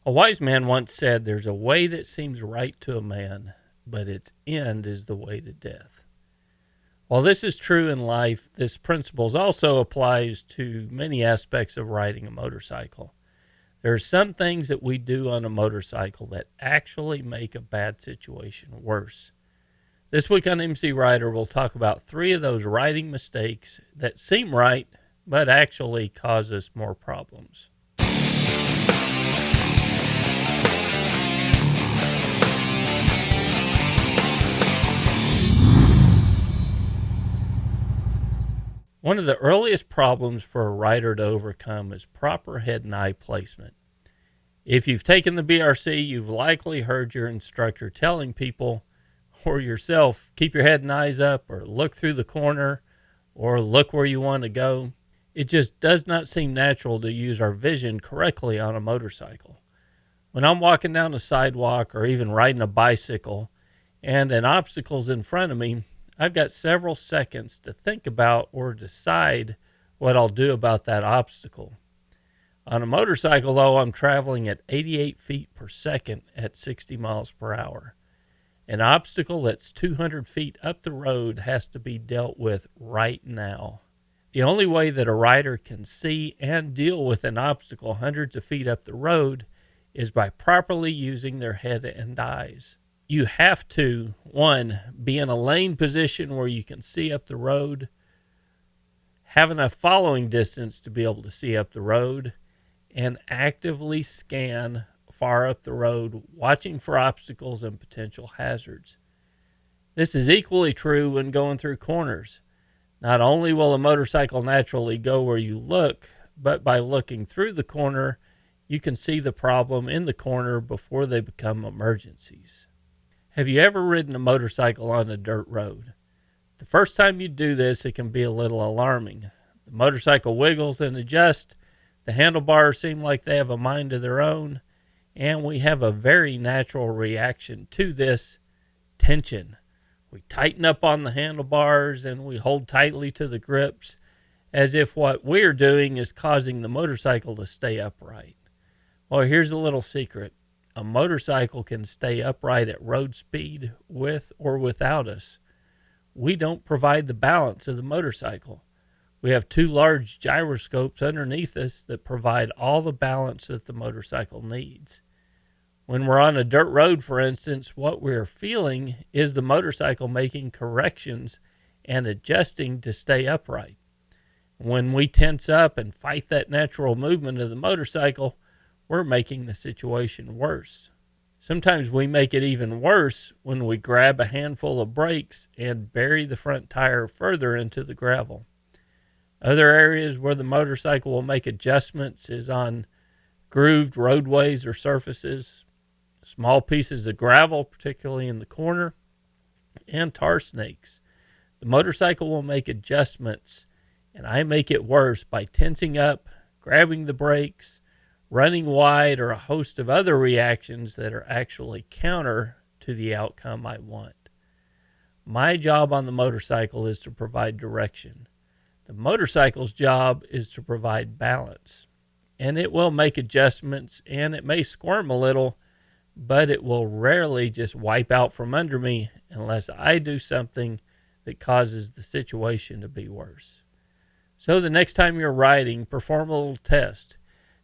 A wise man once said, "There's a way that seems right to a man, but its end is the way to death." While this is true in life, this principle also applies to many aspects of riding a motorcycle. There are some things that we do on a motorcycle that actually make a bad situation worse. This week on MCrider, we'll talk about 3 of those riding mistakes that seem right, but actually cause us more problems. One of the earliest problems for a rider to overcome is proper head and eye placement. If you've taken the BRC, you've likely heard your instructor telling people, or yourself, keep your head and eyes up, or look through the corner, or look where you want to go. It just does not seem natural to use our vision correctly on a motorcycle. When I'm walking down a sidewalk or even riding a bicycle and an obstacle's in front of me, I've got several seconds to think about or decide what I'll do about that obstacle. On a motorcycle, though, I'm traveling at 88 feet per second at 60 miles per hour. An obstacle that's 200 feet up the road has to be dealt with right now. The only way that a rider can see and deal with an obstacle hundreds of feet up the road is by properly using their head and eyes. You have to, 1, be in a lane position where you can see up the road, have enough following distance to be able to see up the road, and actively scan far up the road, watching for obstacles and potential hazards. This is equally true when going through corners. Not only will a motorcycle naturally go where you look, but by looking through the corner, you can see the problem in the corner before they become emergencies. Have you ever ridden a motorcycle on a dirt road? The first time you do this, it can be a little alarming. The motorcycle wiggles and adjusts, the handlebars seem like they have a mind of their own, and we have a very natural reaction to this: tension. We tighten up on the handlebars and we hold tightly to the grips as if what we're doing is causing the motorcycle to stay upright. Well, here's a little secret. A motorcycle can stay upright at road speed with or without us. We don't provide the balance of the motorcycle. We have 2 large gyroscopes underneath us that provide all the balance that the motorcycle needs. When we're on a dirt road, for instance, what we're feeling is the motorcycle making corrections and adjusting to stay upright. When we tense up and fight that natural movement of the motorcycle, we're making the situation worse. Sometimes we make it even worse when we grab a handful of brakes and bury the front tire further into the gravel. Other areas where the motorcycle will make adjustments is on grooved roadways or surfaces, small pieces of gravel, particularly in the corner, and tar snakes. The motorcycle will make adjustments, and I make it worse by tensing up, grabbing the brakes, running wide, or a host of other reactions that are actually counter to the outcome I want. My job on the motorcycle is to provide direction. The motorcycle's job is to provide balance. And it will make adjustments, and it may squirm a little, but it will rarely just wipe out from under me unless I do something that causes the situation to be worse. So the next time you're riding, perform a little test.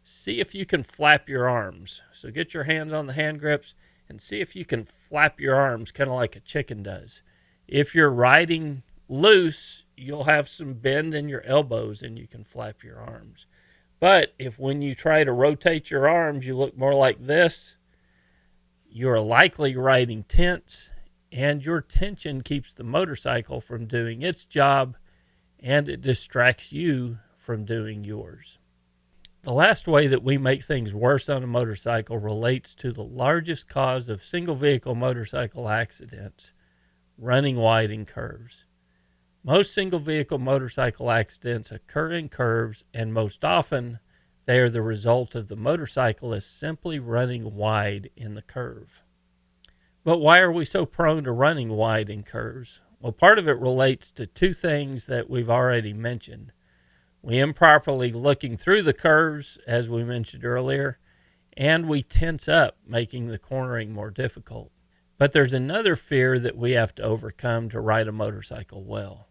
See if you can flap your arms. So get your hands on the hand grips and see if you can flap your arms kind of like a chicken does. If you're riding loose, you'll have some bend in your elbows and you can flap your arms. But if when you try to rotate your arms, you look more like this, you're likely riding tense, and your tension keeps the motorcycle from doing its job, and it distracts you from doing yours. The last way that we make things worse on a motorcycle relates to the largest cause of single vehicle motorcycle accidents: running wide in curves. Most single vehicle motorcycle accidents occur in curves, and most often they are the result of the motorcyclist simply running wide in the curve. But why are we so prone to running wide in curves? Well, part of it relates to 2 things that we've already mentioned. We improperly looking through the curves, as we mentioned earlier, and we tense up, making the cornering more difficult. But there's another fear that we have to overcome to ride a motorcycle well.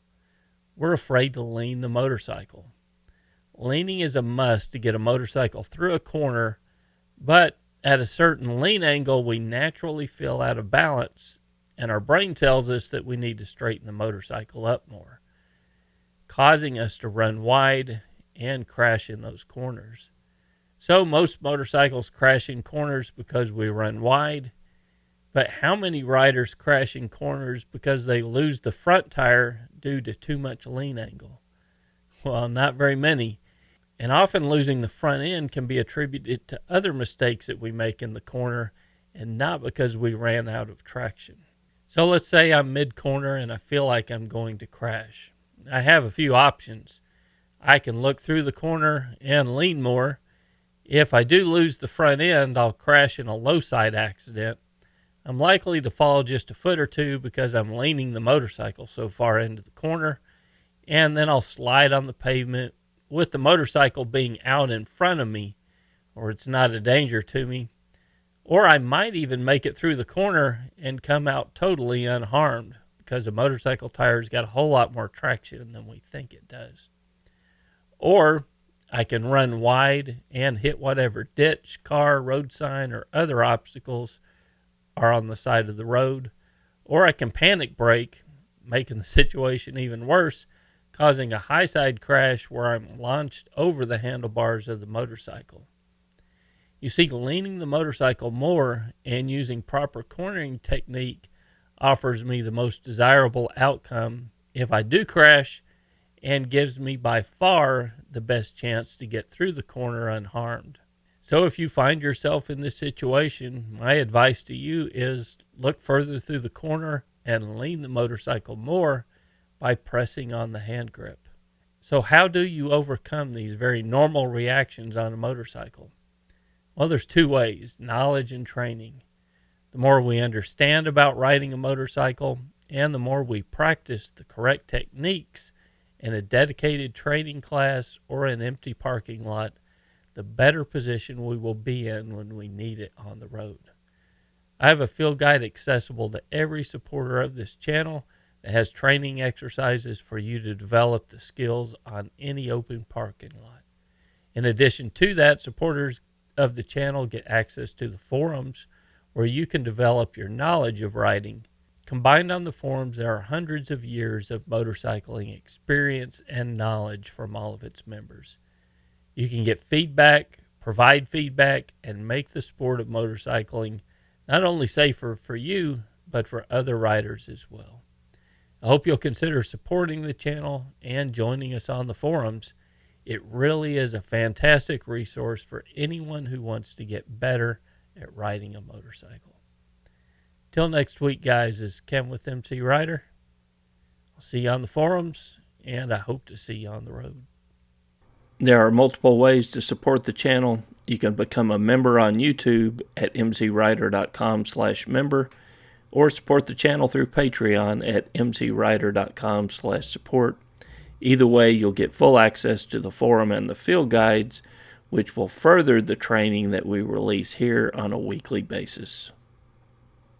We're afraid to lean the motorcycle. Leaning is a must to get a motorcycle through a corner, but at a certain lean angle, we naturally feel out of balance, and our brain tells us that we need to straighten the motorcycle up more, causing us to run wide and crash in those corners. So most motorcycles crash in corners because we run wide, but how many riders crash in corners because they lose the front tire due to too much lean angle? Well, not very many. And often losing the front end can be attributed to other mistakes that we make in the corner and not because we ran out of traction. So let's say I'm mid-corner and I feel like I'm going to crash. I have a few options. I can look through the corner and lean more. If I do lose the front end, I'll crash in a low side accident. I'm likely to fall just a foot or two because I'm leaning the motorcycle so far into the corner, and then I'll slide on the pavement with the motorcycle being out in front of me, or it's not a danger to me. Or I might even make it through the corner and come out totally unharmed because a motorcycle tire's got a whole lot more traction than we think it does. Or I can run wide and hit whatever ditch, car, road sign, or other obstacles are on the side of the road. Or I can panic brake, making the situation even worse, causing a high side crash where I'm launched over the handlebars of the motorcycle. You see, leaning the motorcycle more and using proper cornering technique offers me the most desirable outcome if I do crash, and gives me by far the best chance to get through the corner unharmed. So if you find yourself in this situation, my advice to you is look further through the corner and lean the motorcycle more by pressing on the hand grip. So how do you overcome these very normal reactions on a motorcycle? Well, there's two ways: knowledge and training. The more we understand about riding a motorcycle and the more we practice the correct techniques in a dedicated training class or an empty parking lot, the better position we will be in when we need it on the road. I have a field guide accessible to every supporter of this channel that has training exercises for you to develop the skills on any open parking lot. In addition to that, supporters of the channel get access to the forums where you can develop your knowledge of riding. Combined on the forums, there are hundreds of years of motorcycling experience and knowledge from all of its members. You can get feedback, provide feedback, and make the sport of motorcycling not only safer for you, but for other riders as well. I hope you'll consider supporting the channel and joining us on the forums. It really is a fantastic resource for anyone who wants to get better at riding a motorcycle. Till next week, guys, this is Ken with MCrider. I'll see you on the forums, and I hope to see you on the road. There are multiple ways to support the channel. You can become a member on YouTube at mcrider.com/member, or support the channel through Patreon at mcrider.com/support. Either way, you'll get full access to the forum and the field guides, which will further the training that we release here on a weekly basis.